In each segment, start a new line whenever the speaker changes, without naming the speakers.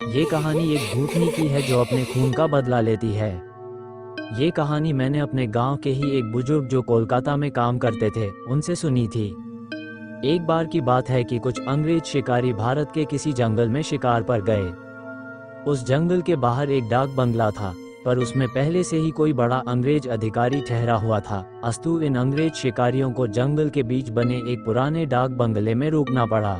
ये कहानी एक भूतनी की है जो अपने खून का बदला लेती है। ये कहानी मैंने अपने गांव के ही एक बुजुर्ग जो कोलकाता में काम करते थे उनसे सुनी थी। एक बार की बात है कि कुछ अंग्रेज शिकारी भारत के किसी जंगल में शिकार पर गए। उस जंगल के बाहर एक डाक बंगला था, पर उसमें पहले से ही कोई बड़ा अंग्रेज अधिकारी ठहरा हुआ था। अस्तु इन अंग्रेज शिकारियों को जंगल के बीच बने एक पुराने डाक बंगले में रुकना पड़ा।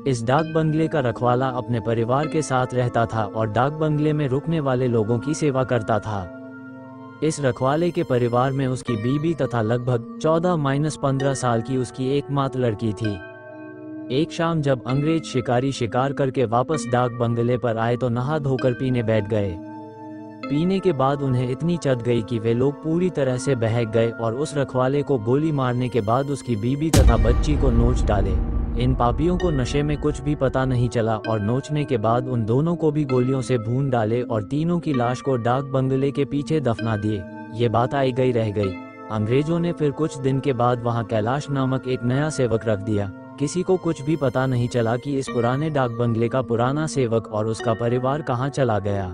इस डाक बंगले का रखवाला अपने परिवार के साथ रहता था और डाक बंगले में रुकने वाले लोगों की सेवा करता था। इस रखवाले के परिवार में उसकी बीवी तथा लगभग 14-15 साल की उसकी एकमात्र लड़की थी। एक शाम जब अंग्रेज शिकारी शिकार करके वापस डाक बंगले पर आए तो नहा धोकर पीने बैठ गए। पीने के बाद उन्हें इतनी चढ़ गई कि वे लोग पूरी तरह से बहक गए और उस रखवाले को गोली मारने के बाद उसकी बीवी तथा बच्ची को नोच डाले। इन पापियों को नशे में कुछ भी पता नहीं चला और नोचने के बाद उन दोनों को भी गोलियों से भून डाले और तीनों की लाश को डाक बंगले के पीछे दफना दिए। ये बात आई गई रह गई। अंग्रेजों ने फिर कुछ दिन के बाद वहां कैलाश नामक एक नया सेवक रख दिया। किसी को कुछ भी पता नहीं चला कि इस पुराने डाक बंगले का पुराना सेवक और उसका परिवार कहाँ चला गया।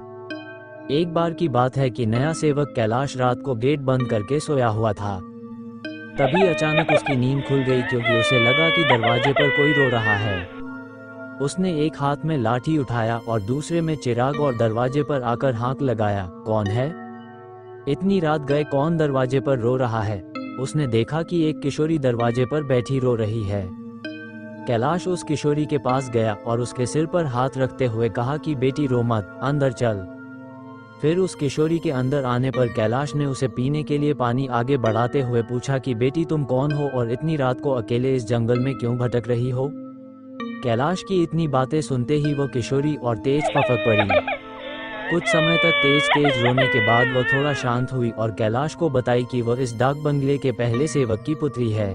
एक बार की बात है कि नया सेवक कैलाश रात को गेट बंद करके सोया हुआ था। तभी अचानक उसकी नींद खुल गई क्योंकि उसे लगा कि दरवाजे पर कोई रो रहा है। उसने एक हाथ में लाठी उठाया और दूसरे में चिराग और दरवाजे पर आकर हाथ लगाया। कौन है? इतनी रात गए कौन दरवाजे पर रो रहा है? उसने देखा कि एक किशोरी दरवाजे पर बैठी रो रही है। कैलाश उस किशोरी के पास गया और उसके सिर पर हाथ रखते हुए कहा कि बेटी रो मत, अंदर चल। फिर उस किशोरी के अंदर आने पर कैलाश ने उसे पीने के लिए पानी आगे बढ़ाते हुए पूछा कि बेटी तुम कौन हो और इतनी रात को अकेले इस जंगल में क्यों भटक रही हो? कैलाश की इतनी बातें सुनते ही वो किशोरी और तेज फपक पड़ी। कुछ समय तक तेज तेज रोने के बाद वह थोड़ा शांत हुई और कैलाश को बताई कि वह इस डाक बंगले के पहले सेवक की पुत्री है।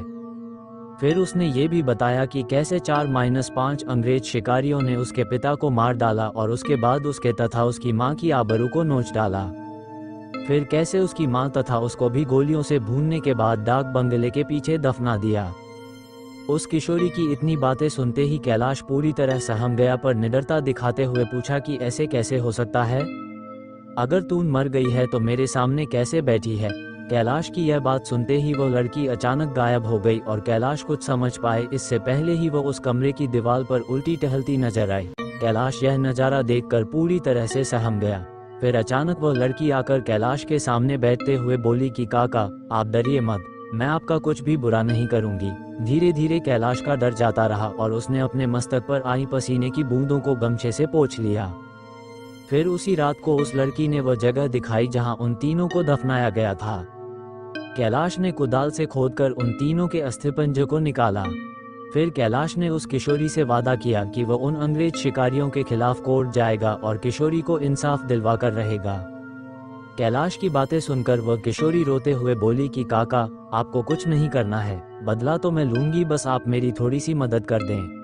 फिर उसने ये भी बताया कि कैसे 4-5 अंग्रेज शिकारियों ने उसके पिता को मार डाला और उसके बाद उसके तथा उसकी मां की आबरू को नोच डाला। फिर कैसे उसकी मां तथा उसको भी गोलियों से भूनने के बाद डाक बंगले के पीछे दफना दिया। उस किशोरी की इतनी बातें सुनते ही कैलाश पूरी तरह सहम गया, पर निडरता दिखाते हुए पूछा कि ऐसे कैसे हो सकता है? अगर तू मर गई है तो मेरे सामने कैसे बैठी है? कैलाश की यह बात सुनते ही वो लड़की अचानक गायब हो गई और कैलाश कुछ समझ पाए इससे पहले ही वो उस कमरे की दीवार पर उल्टी टहलती नजर आई। कैलाश यह नज़ारा देखकर पूरी तरह से सहम गया। फिर अचानक वो लड़की आकर कैलाश के सामने बैठते हुए बोली कि काका, आप डरिए मत, मैं आपका कुछ भी बुरा नहीं करूंगी। धीरे धीरे कैलाश का डर जाता रहा और उसने अपने मस्तक पर आई पसीने की बूंदों को गमछे से पोंछ लिया। फिर उसी रात को उस लड़की ने वह जगह दिखाई जहां उन तीनों को दफनाया गया था। कैलाश ने कुदाल से खोदकर उन तीनों के अस्थिपंजर को निकाला। फिर कैलाश ने उस किशोरी से वादा किया कि वह उन अंग्रेज शिकारियों के खिलाफ कोर्ट जाएगा और किशोरी को इंसाफ दिलवाकर रहेगा। कैलाश की बातें सुनकर वह किशोरी रोते हुए बोली कि काका, आपको कुछ नहीं करना है, बदला तो मैं लूंगी, बस आप मेरी थोड़ी सी मदद कर दें।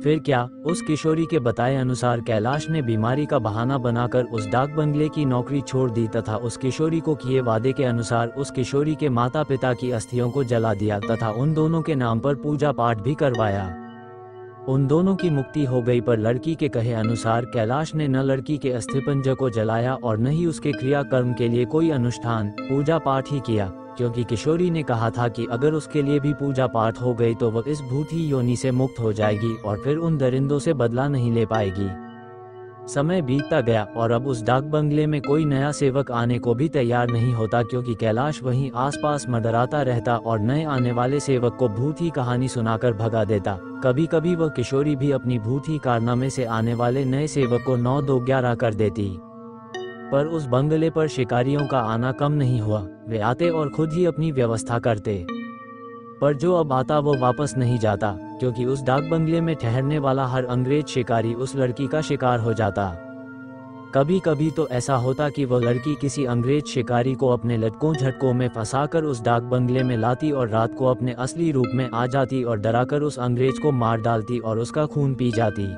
फिर क्या? उस किशोरी के बताए अनुसार कैलाश ने बीमारी का बहाना बनाकर उस डाक बंगले की नौकरी छोड़ दी तथा उस किशोरी को किए वादे के अनुसार उस किशोरी के माता पिता की अस्थियों को जला दिया तथा उन दोनों के नाम पर पूजा पाठ भी करवाया। उन दोनों की मुक्ति हो गई, पर लड़की के कहे अनुसार कैलाश ने न लड़की के अस्थिपंजर को जलाया और न ही उसके क्रियाकर्म के लिए कोई अनुष्ठान पूजा पाठ ही किया, क्योंकि किशोरी ने कहा था कि अगर उसके लिए भी पूजा पाठ हो गई तो वह इस भूती योनि से मुक्त हो जाएगी और फिर उन दरिंदों से बदला नहीं ले पाएगी। समय बीतता गया और अब उस डाक बंगले में कोई नया सेवक आने को भी तैयार नहीं होता, क्योंकि कैलाश वहीं आसपास मंडराता रहता और नए आने वाले सेवक को भूती कहानी सुनाकर भगा देता। कभी कभी वह किशोरी भी अपनी भूती कारनामे से आने वाले नए सेवक को 9-2-11 कर देती। पर उस बंगले पर शिकारियों का आना कम नहीं हुआ। वे आते और खुद ही अपनी व्यवस्था करते, पर जो अब आता वो वापस नहीं जाता, क्योंकि उस डाक बंगले में ठहरने वाला हर अंग्रेज शिकारी उस लड़की का शिकार हो जाता। कभी कभी तो ऐसा होता कि वह लड़की किसी अंग्रेज शिकारी को अपने लटकों झटकों में फंसाकर उस डाक बंगले में लाती और रात को अपने असली रूप में आ जाती और डराकर उस अंग्रेज को मार डालती और उसका खून पी जाती।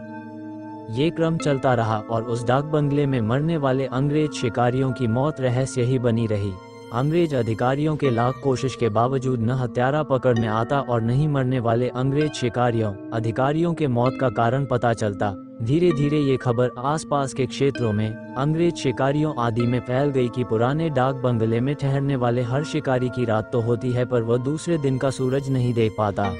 ये क्रम चलता रहा और उस डाक बंगले में मरने वाले अंग्रेज शिकारियों की मौत रहस्य ही बनी रही। अंग्रेज अधिकारियों के लाख कोशिश के बावजूद न हत्यारा पकड़ में आता और नहीं मरने वाले अंग्रेज शिकारियों अधिकारियों के मौत का कारण पता चलता। धीरे धीरे ये खबर आसपास के क्षेत्रों में अंग्रेज शिकारियों आदि में फैल गई कि पुराने डाक बंगले में ठहरने वाले हर शिकारी की रात तो होती है पर वह दूसरे दिन का सूरज नहीं देख पाता।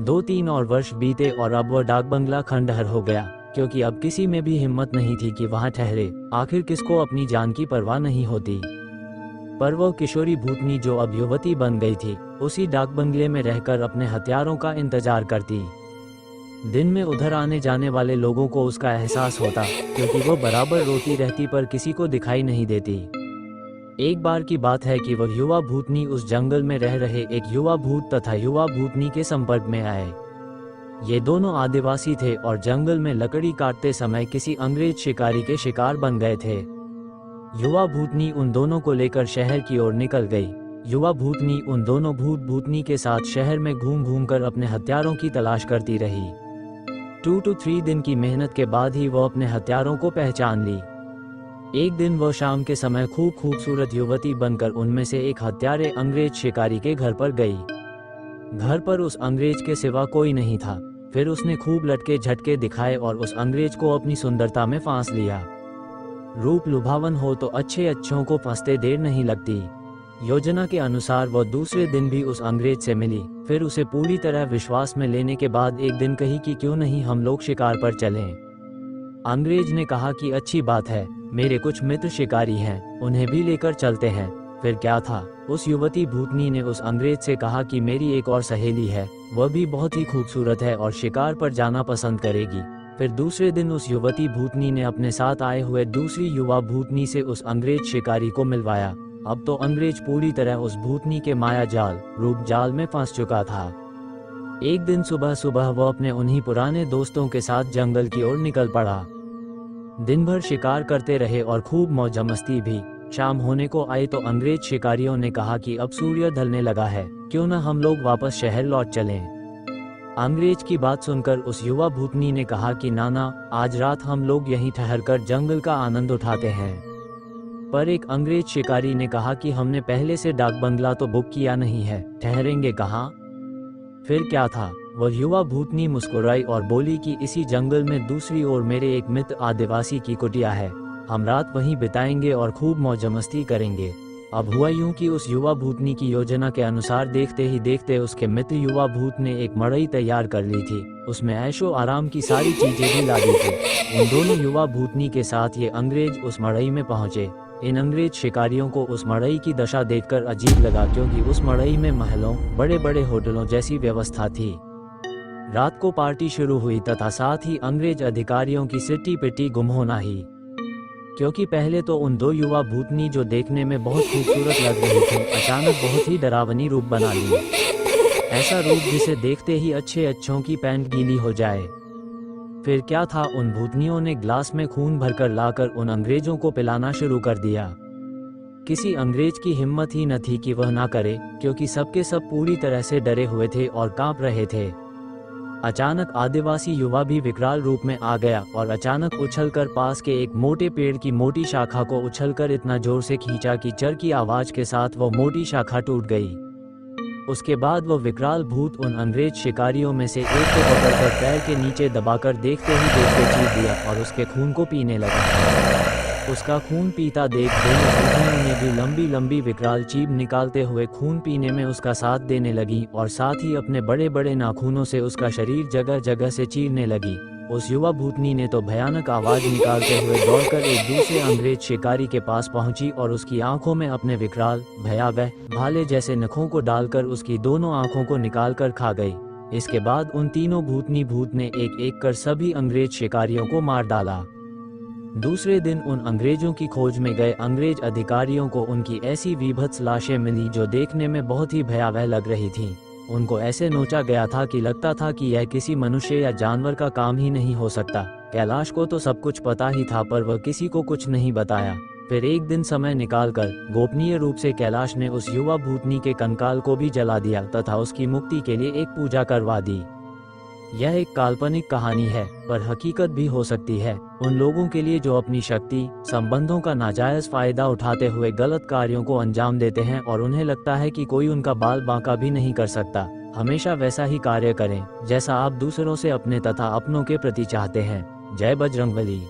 2-3 और वर्ष बीते और अब वह डाक बंगला खंडहर हो गया, क्योंकि अब किसी में भी हिम्मत नहीं थी कि वहां ठहरे। आखिर किसको अपनी जान की परवाह नहीं होती। पर वह किशोरी भूतनी जो अब युवती बन गई थी, उसी डाक बंगले में रहकर अपने हथियारों का इंतजार करती। दिन में उधर आने जाने वाले लोगों को उसका एहसास होता, क्योंकि वो बराबर रोती रहती पर किसी को दिखाई नहीं देती। एक बार की बात है कि वह युवा भूतनी उस जंगल में रह रहे एक युवा भूत तथा युवा भूतनी के संपर्क में आए। ये दोनों आदिवासी थे और जंगल में लकड़ी काटते समय किसी अंग्रेज शिकारी के शिकार बन गए थे। युवा भूतनी उन दोनों को लेकर शहर की ओर निकल गई। युवा भूतनी उन दोनों भूत भूतनी के साथ शहर में घूम घूम कर अपने हथियारों की तलाश करती रही। 2 to 3 दिन की मेहनत के बाद ही वह अपने हथियारों को पहचान ली। एक दिन वह शाम के समय खूब खूबसूरत युवती बनकर उनमें से एक हत्यारे अंग्रेज शिकारी के घर पर गई। घर पर उस अंग्रेज के सिवा कोई नहीं था। फिर उसने खूब लटके झटके दिखाए और उस अंग्रेज को अपनी सुंदरता में फांस लिया। रूप लुभावन हो तो अच्छे अच्छों को फंसते देर नहीं लगती। योजना के अनुसार वह दूसरे दिन भी उस अंग्रेज से मिली। फिर उसे पूरी तरह विश्वास में लेने के बाद एक दिन कही कि क्यों नहीं हम लोग शिकार पर चलें। अंग्रेज ने कहा कि अच्छी बात है, मेरे कुछ मित्र शिकारी हैं, उन्हें भी लेकर चलते हैं। फिर क्या था, उस युवती भूतनी ने उस अंग्रेज से कहा कि मेरी एक और सहेली है, वह भी बहुत ही खूबसूरत है और शिकार पर जाना पसंद करेगी। फिर दूसरे दिन उस युवती भूतनी ने अपने साथ आए हुए दूसरी युवा भूतनी से उस अंग्रेज शिकारी को मिलवाया। अब तो अंग्रेज पूरी तरह उस भूतनी के माया जाल रूप जाल में फंस चुका था। एक दिन सुबह सुबह वह अपने उन्हीं पुराने दोस्तों के साथ जंगल की ओर निकल पड़ा। दिन भर शिकार करते रहे और खूब मौज मस्ती भी। शाम होने को आई तो अंग्रेज शिकारियों ने कहा कि अब सूर्य ढलने लगा है, क्यों न हम लोग वापस शहर लौट चलें। अंग्रेज की बात सुनकर उस युवा भूतनी ने कहा कि नाना, आज रात हम लोग यहीं ठहरकर जंगल का आनंद उठाते हैं। पर एक अंग्रेज शिकारी ने कहा कि हमने पहले से डाक बंगला तो बुक किया नहीं है, ठहरेंगे कहाँ। फिर क्या था, वह युवा भूतनी मुस्कुराई और बोली कि इसी जंगल में दूसरी ओर मेरे एक मित्र आदिवासी की कुटिया है, हम रात वहीं बिताएंगे और खूब मौज मस्ती करेंगे। अब हुआ यूं कि उस युवा भूतनी की योजना के अनुसार देखते ही देखते उसके मित्र युवा भूत ने एक मड़ई तैयार कर ली थी। उसमें ऐशो आराम की सारी चीजें भी ला दी थी। उन दोनों युवा भूतनी के साथ ये अंग्रेज उस मड़ई में पहुंचे। इन अंग्रेज शिकारियों को उस मड़ई की दशा देखकर अजीब लगा, क्योंकि उस मड़ई में महलों बड़े बड़े होटलों जैसी व्यवस्था थी। रात को पार्टी शुरू हुई तथा साथ ही अंग्रेज अधिकारियों की सिट्टी पिट्टी गुम होना ही। क्योंकि पहले तो उन दो युवा भूतनी जो देखने में बहुत खूबसूरत लग रही थी, अचानक बहुत ही डरावनी रूप बना ली। ऐसा रूप जिसे देखते ही अच्छे अच्छों की पैंट गीली हो जाए। फिर क्या था, उन भूतनियों ने ग्लास में खून भरकर लाकर उन अंग्रेजों को पिलाना शुरू कर दिया। किसी अंग्रेज की हिम्मत ही न थी कि वह ना करे, क्योंकि सबके सब पूरी तरह से डरे हुए थे और कांप रहे थे। अचानक आदिवासी युवा भी विकराल रूप में आ गया और अचानक उछलकर पास के एक मोटे पेड़ की मोटी शाखा को उछलकर इतना जोर से खींचा कि चर की आवाज के साथ वह मोटी शाखा टूट गई। उसके बाद वह विकराल भूत उन अंग्रेज शिकारियों में से एक को पकड़कर पैर के नीचे दबाकर देखते ही देखते चीर दिया और उसके खून को पीने लगा। उसका खून पीता देख दोनों भूतनियों ने भी लंबी लंबी विकराल चीब निकालते हुए खून पीने में उसका साथ देने लगी और साथ ही अपने बड़े बड़े नाखूनों से उसका शरीर जगह जगह से चीरने लगी। उस युवा भूतनी ने तो भयानक आवाज निकालते हुए दौड़कर एक दूसरे अंग्रेज शिकारी के पास पहुंची और उसकी आंखों में अपने विकराल भयावह भाले जैसे नखों को डालकर उसकी दोनों आंखों को निकालकर खा गई। इसके बाद उन तीनों भूतनी भूत ने एक एक कर सभी अंग्रेज शिकारियों को मार डाला। दूसरे दिन उन अंग्रेजों की खोज में गए अंग्रेज अधिकारियों को उनकी ऐसी विभत्स लाशें मिली जो देखने में बहुत ही भयावह लग रही थीं। उनको ऐसे नोचा गया था कि लगता था कि यह किसी मनुष्य या जानवर का काम ही नहीं हो सकता। कैलाश को तो सब कुछ पता ही था, पर वह किसी को कुछ नहीं बताया। फिर एक दिन समय निकालकर गोपनीय रूप से कैलाश ने उस युवा भूतनी के कंकाल को भी जला दिया तथा उसकी मुक्ति के लिए एक पूजा करवा दी। यह एक काल्पनिक कहानी है, पर हकीकत भी हो सकती है उन लोगों के लिए जो अपनी शक्ति, संबंधों का नाजायज फायदा उठाते हुए गलत कार्यों को अंजाम देते हैं और उन्हें लगता है कि कोई उनका बाल बांका भी नहीं कर सकता। हमेशा वैसा ही कार्य करें जैसा आप दूसरों से अपने तथा अपनों के प्रति चाहते हैं। जय बजरंगबली।